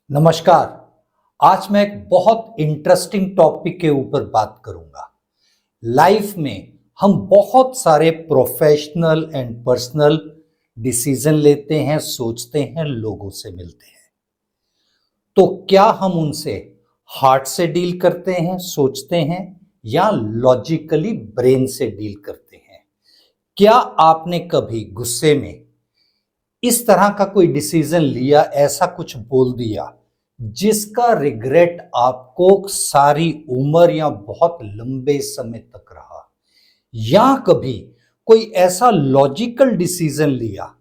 नमस्कार। आज मैं एक बहुत इंटरेस्टिंग टॉपिक के ऊपर बात करूंगा। लाइफ में हम बहुत सारे प्रोफेशनल एंड पर्सनल डिसीजन लेते हैं, सोचते हैं, लोगों से मिलते हैं। तो क्या हम उनसे हार्ट से डील करते हैं, सोचते हैं, या लॉजिकली ब्रेन से डील करते हैं? क्या आपने कभी गुस्से में इस तरह का कोई डिसीजन लिया, ऐसा कुछ बोल दिया जिसका रिग्रेट आपको सारी उम्र या बहुत लंबे समय तक रहा? या कभी कोई ऐसा लॉजिकल डिसीजन लिया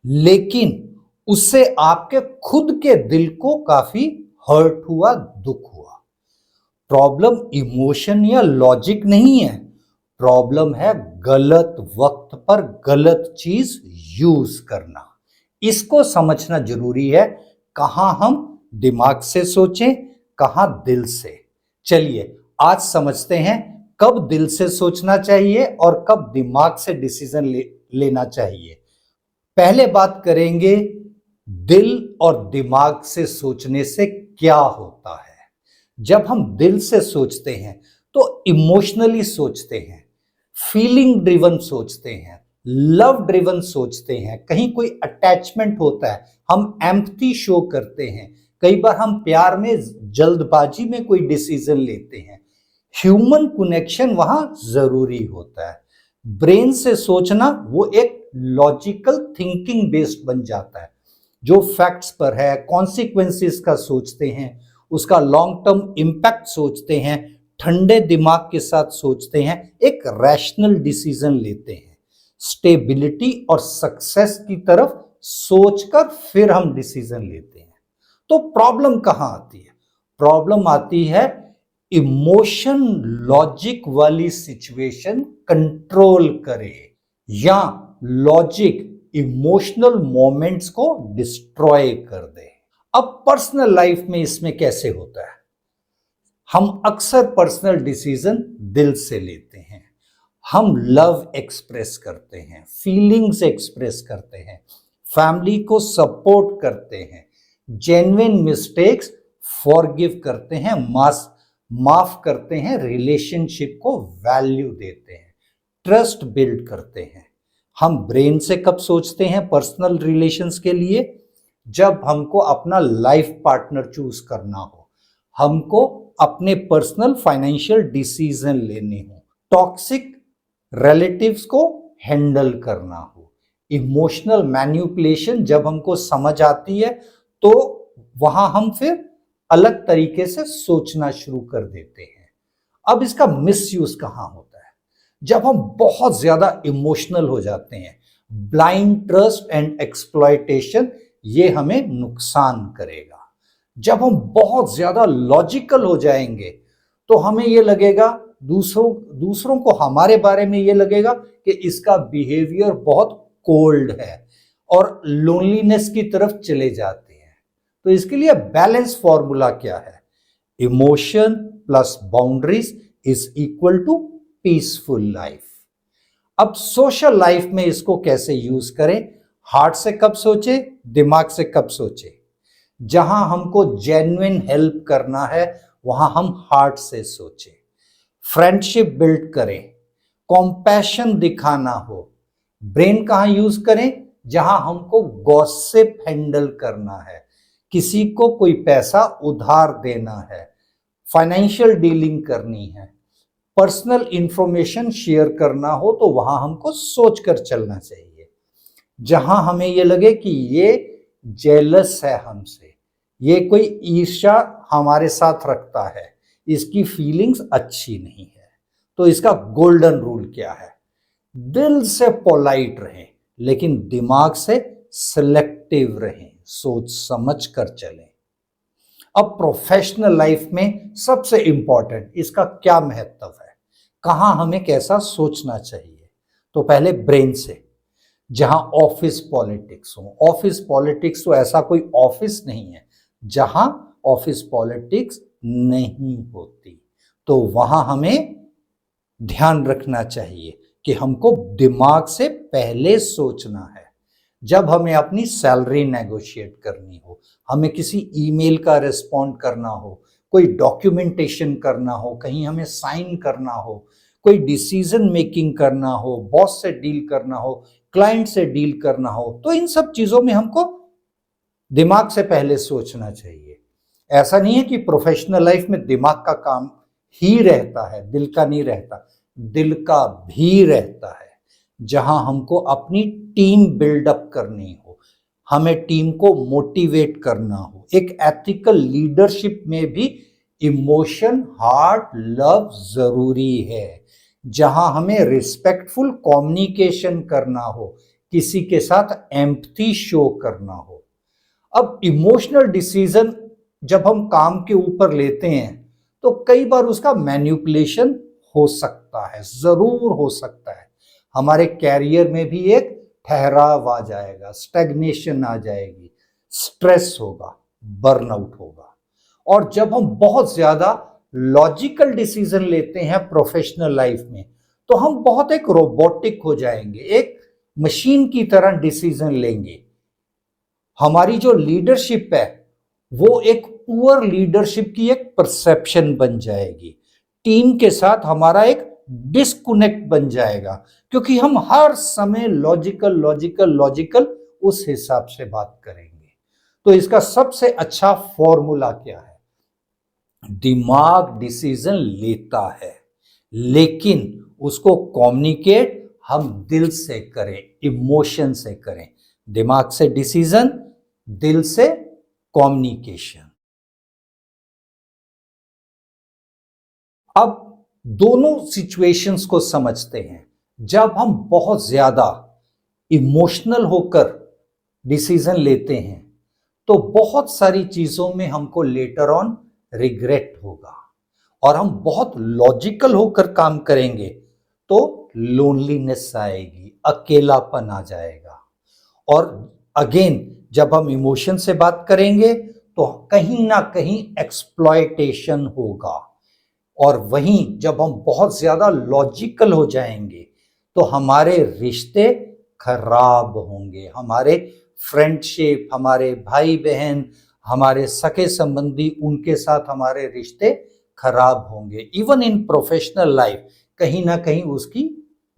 लेकिन उससे आपके खुद के दिल को काफी हर्ट हुआ, दुख हुआ? प्रॉब्लम इमोशन या लॉजिक नहीं है, प्रॉब्लम है गलत वक्त पर गलत चीज यूज करना। इसको समझना जरूरी है। कहां हम दिमाग से सोचें, कहां दिल से। चलिए आज समझते हैं कब दिल से सोचना चाहिए और कब दिमाग से डिसीजन लेना चाहिए। पहले बात करेंगे दिल और दिमाग से सोचने से क्या होता है। जब हम दिल से सोचते हैं तो इमोशनली सोचते हैं, फीलिंग ड्रिवन सोचते हैं, लव ड्रिवन सोचते हैं, कहीं कोई अटैचमेंट होता है, हम एम्पैथी शो करते हैं, कई बार हम प्यार में जल्दबाजी में कोई डिसीजन लेते हैं। ह्यूमन कनेक्शन वहां जरूरी होता है। ब्रेन से सोचना वो एक लॉजिकल थिंकिंग बेस्ड बन जाता है, जो फैक्ट्स पर है, कॉन्सिक्वेंसेस का सोचते हैं, उसका लॉन्ग टर्म इंपैक्ट सोचते हैं, ठंडे दिमाग के साथ सोचते हैं, एक रैशनल डिसीजन लेते हैं। स्टेबिलिटी और सक्सेस की तरफ सोचकर फिर हम डिसीजन लेते हैं। तो प्रॉब्लम कहां आती है? प्रॉब्लम आती है इमोशन लॉजिक वाली सिचुएशन कंट्रोल करे, या लॉजिक इमोशनल मोमेंट्स को डिस्ट्रॉय कर दे। अब पर्सनल लाइफ में इसमें कैसे होता है? हम अक्सर पर्सनल डिसीजन दिल से लेते हैं। हम लव एक्सप्रेस करते हैं, फीलिंग्स एक्सप्रेस करते हैं, फैमिली को सपोर्ट करते हैं, जेन्युइन मिस्टेक्स फॉरगिव करते हैं, माफ करते हैं, रिलेशनशिप को वैल्यू देते हैं, ट्रस्ट बिल्ड करते हैं। हम ब्रेन से कब सोचते हैं पर्सनल रिलेशंस के लिए? जब हमको अपना लाइफ पार्टनर चूज करना हो, हमको अपने पर्सनल फाइनेंशियल डिसीजन लेने हो, टॉक्सिक रिलेटिव्स को हैंडल करना हो, इमोशनल मैनिपुलेशन जब हमको समझ आती है तो वहां हम फिर अलग तरीके से सोचना शुरू कर देते हैं। अब इसका मिसयूज कहां होता है? जब हम बहुत ज्यादा इमोशनल हो जाते हैं, ब्लाइंड ट्रस्ट एंड एक्सप्लॉयटेशन ये हमें नुकसान करेगा। जब हम बहुत ज्यादा लॉजिकल हो जाएंगे तो हमें ये लगेगा, दूसरों को हमारे बारे में ये लगेगा कि इसका बिहेवियर बहुत कोल्ड है, और लोनलीनेस की तरफ चले जाते हैं। तो इसके लिए बैलेंस फॉर्मूला क्या है? Emotion plus boundaries is equal to peaceful life. अब सोशल लाइफ में इसको कैसे यूज करें? हार्ट से कब सोचे, दिमाग से कब सोचे? जहां हमको जेन्युइन हेल्प करना है वहां हम हार्ट से सोचे। फ्रेंडशिप बिल्ड करें, कॉम्पैशन दिखाना हो, ब्रेन कहां यूज करें? जहां हमको गॉसिप हैंडल करना है, किसी को कोई पैसा उधार देना है, फाइनेंशियल डीलिंग करनी है, पर्सनल इंफॉर्मेशन शेयर करना हो, तो वहां हमको सोचकर चलना चाहिए। जहां हमें ये लगे कि ये जेलस है हमसे, ये कोई ईर्ष्या हमारे साथ रखता है, इसकी फीलिंग्स अच्छी नहीं है, तो इसका गोल्डन रूल क्या है? दिल से पोलाइट रहें लेकिन दिमाग से सिलेक्टिव रहें, सोच समझ कर चलें। अब प्रोफेशनल लाइफ में सबसे इंपॉर्टेंट इसका क्या महत्व है, कहां हमें कैसा सोचना चाहिए? तो पहले ब्रेन से, जहां ऑफिस पॉलिटिक्स हो। ऑफिस पॉलिटिक्स तो ऐसा कोई ऑफिस नहीं है जहां ऑफिस पॉलिटिक्स नहीं होती, तो वहां हमें ध्यान रखना चाहिए कि हमको दिमाग से पहले सोचना है। जब हमें अपनी सैलरी नेगोशिएट करनी हो, हमें किसी ईमेल का रिस्पॉन्ड करना हो, कोई डॉक्यूमेंटेशन करना हो, कहीं हमें साइन करना हो, कोई डिसीजन मेकिंग करना हो, बॉस से डील करना हो, क्लाइंट से डील करना हो, तो इन सब चीजों में हमको दिमाग से पहले सोचना चाहिए। ऐसा नहीं है कि प्रोफेशनल लाइफ में दिमाग का काम ही रहता है, दिल का नहीं रहता, दिल का भी रहता है। जहां हमको अपनी टीम बिल्डअप करनी हो, हमें टीम को मोटिवेट करना हो, एक एथिकल लीडरशिप में भी इमोशन, हार्ट, लव जरूरी है। जहां हमें रिस्पेक्टफुल कम्युनिकेशन करना हो, किसी के साथ एम्पैथी शो करना हो। अब इमोशनल डिसीजन जब हम काम के ऊपर लेते हैं तो कई बार उसका मैन्युपुलेशन हो सकता है, जरूर हो सकता है। हमारे कैरियर में भी एक ठहराव आ जाएगा, स्टैग्नेशन आ जाएगी, स्ट्रेस होगा, बर्नआउट होगा। और जब हम बहुत ज्यादा लॉजिकल डिसीजन लेते हैं प्रोफेशनल लाइफ में, तो हम बहुत एक रोबोटिक हो जाएंगे, एक मशीन की तरह डिसीजन लेंगे। हमारी जो लीडरशिप है वो एक पुअर लीडरशिप की एक परसेप्शन बन जाएगी। टीम के साथ हमारा एक डिस्कनेक्ट बन जाएगा, क्योंकि हम हर समय लॉजिकल लॉजिकल लॉजिकल उस हिसाब से बात करेंगे। तो इसका सबसे अच्छा फॉर्मूला क्या है? दिमाग डिसीजन लेता है, लेकिन उसको कम्युनिकेट हम दिल से करें, इमोशन से करें। दिमाग से डिसीजन, दिल से कम्युनिकेशन। अब दोनों सिचुएशंस को समझते हैं। जब हम बहुत ज्यादा इमोशनल होकर डिसीजन लेते हैं तो बहुत सारी चीजों में हमको लेटर ऑन रिग्रेट होगा, और हम बहुत लॉजिकल होकर काम करेंगे तो लोनलीनेस आएगी, अकेलापन आ जाएगा। और अगेन जब हम इमोशन से बात करेंगे तो कहीं ना कहीं एक्सप्लॉयटेशन होगा। और वहीं जब हम बहुत ज्यादा लॉजिकल हो जाएंगे तो हमारे रिश्ते खराब होंगे, हमारे फ्रेंडशिप, हमारे भाई बहन, हमारे सगे संबंधी, उनके साथ हमारे रिश्ते खराब होंगे। इवन इन प्रोफेशनल लाइफ कहीं ना कहीं उसकी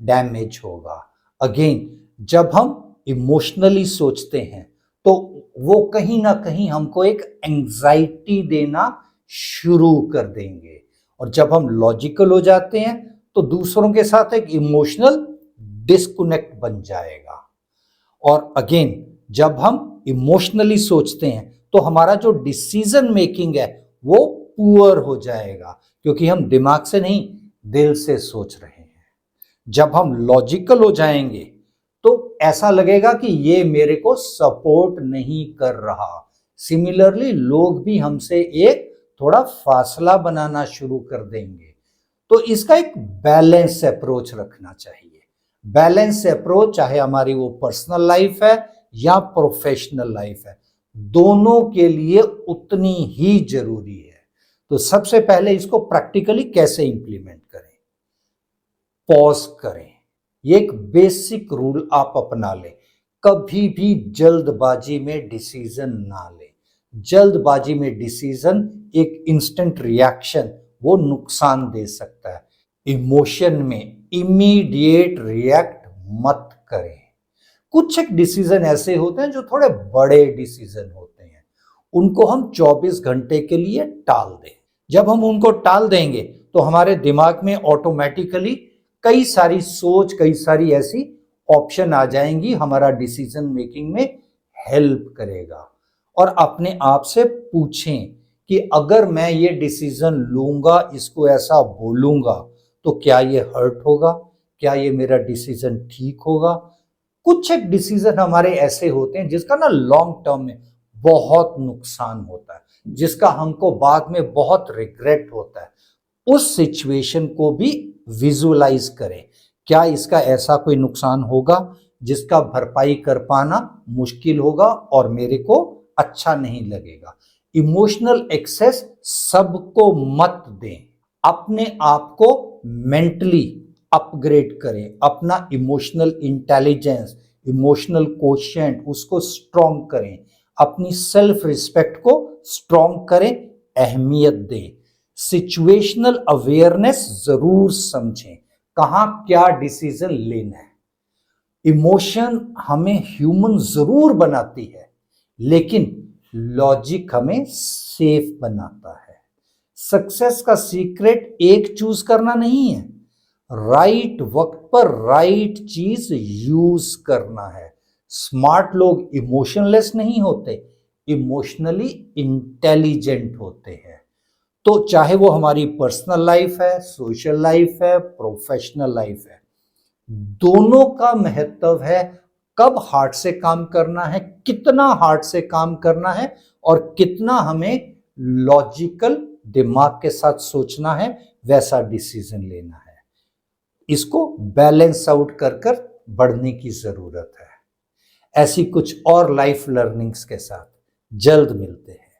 डैमेज होगा। अगेन जब हम इमोशनली सोचते हैं तो वो कहीं ना कहीं हमको एक एंजाइटी देना शुरू कर देंगे, और जब हम लॉजिकल हो जाते हैं तो दूसरों के साथ एक इमोशनल डिस्कनेक्ट बन जाएगा। और अगेन जब हम इमोशनली सोचते हैं तो हमारा जो डिसीजन मेकिंग है वो पुअर हो जाएगा, क्योंकि हम दिमाग से नहीं दिल से सोच रहे हैं। जब हम लॉजिकल हो जाएंगे तो ऐसा लगेगा कि ये मेरे को सपोर्ट नहीं कर रहा। सिमिलरली लोग भी हमसे एक थोड़ा फासला बनाना शुरू कर देंगे। तो इसका एक बैलेंस अप्रोच रखना चाहिए। बैलेंस अप्रोच चाहे हमारी वो पर्सनल लाइफ है या प्रोफेशनल लाइफ है, दोनों के लिए उतनी ही जरूरी है। तो सबसे पहले इसको प्रैक्टिकली कैसे इंप्लीमेंट करें? पॉज करें। ये एक बेसिक रूल आप अपना लें। कभी भी जल्दबाजी में डिसीजन ना लें। जल्दबाजी में डिसीजन एक इंस्टेंट रिएक्शन, वो नुकसान दे सकता है। इमोशन में इमीडिएट रिएक्ट मत करें। कुछ एक डिसीजन ऐसे होते हैं जो थोड़े बड़े डिसीजन होते हैं, उनको हम 24 घंटे के लिए टाल दें। जब हम उनको टाल देंगे तो हमारे दिमाग में ऑटोमेटिकली कई सारी सोच, कई सारी ऐसी ऑप्शन आ जाएंगी, हमारा डिसीजन मेकिंग में हेल्प करेगा। और अपने आप से पूछें कि अगर मैं ये डिसीजन लूंगा, इसको ऐसा बोलूंगा, तो क्या ये हर्ट होगा? क्या ये मेरा डिसीजन ठीक होगा? कुछ एक डिसीजन हमारे ऐसे होते हैं जिसका ना लॉन्ग टर्म में बहुत नुकसान होता है, जिसका हमको बाद में बहुत रिग्रेट होता है। उस सिचुएशन को भी विजुअलाइज करें। क्या इसका ऐसा कोई नुकसान होगा जिसका भरपाई कर पाना मुश्किल होगा और मेरे को अच्छा नहीं लगेगा? इमोशनल एक्सेस सबको मत दें। अपने आप को मेंटली अपग्रेड करें, अपना इमोशनल इंटेलिजेंस इमोशनल कोशेंट उसको स्ट्रॉन्ग करें, अपनी सेल्फ रिस्पेक्ट को स्ट्रॉन्ग करें, अहमियत दें, सिचुएशनल अवेयरनेस जरूर समझें, कहाँ क्या डिसीजन लेना है। इमोशन हमें ह्यूमन जरूर बनाती है, लेकिन लॉजिक हमें सेफ बनाता है। सक्सेस का सीक्रेट एक चूज करना नहीं है, राइट वक्त पर राइट चीज यूज करना है। स्मार्ट लोग इमोशनलेस नहीं होते, इमोशनली इंटेलिजेंट होते हैं। तो चाहे वो हमारी पर्सनल लाइफ है, सोशल लाइफ है, प्रोफेशनल लाइफ है, दोनों का महत्व है। कब हार्ट से काम करना है, कितना हार्ट से काम करना है, और कितना हमें लॉजिकल दिमाग के साथ सोचना है, वैसा डिसीजन लेना है। इसको बैलेंस आउट कर कर बढ़ने की जरूरत है। ऐसी कुछ और लाइफ लर्निंग्स के साथ जल्द मिलते हैं।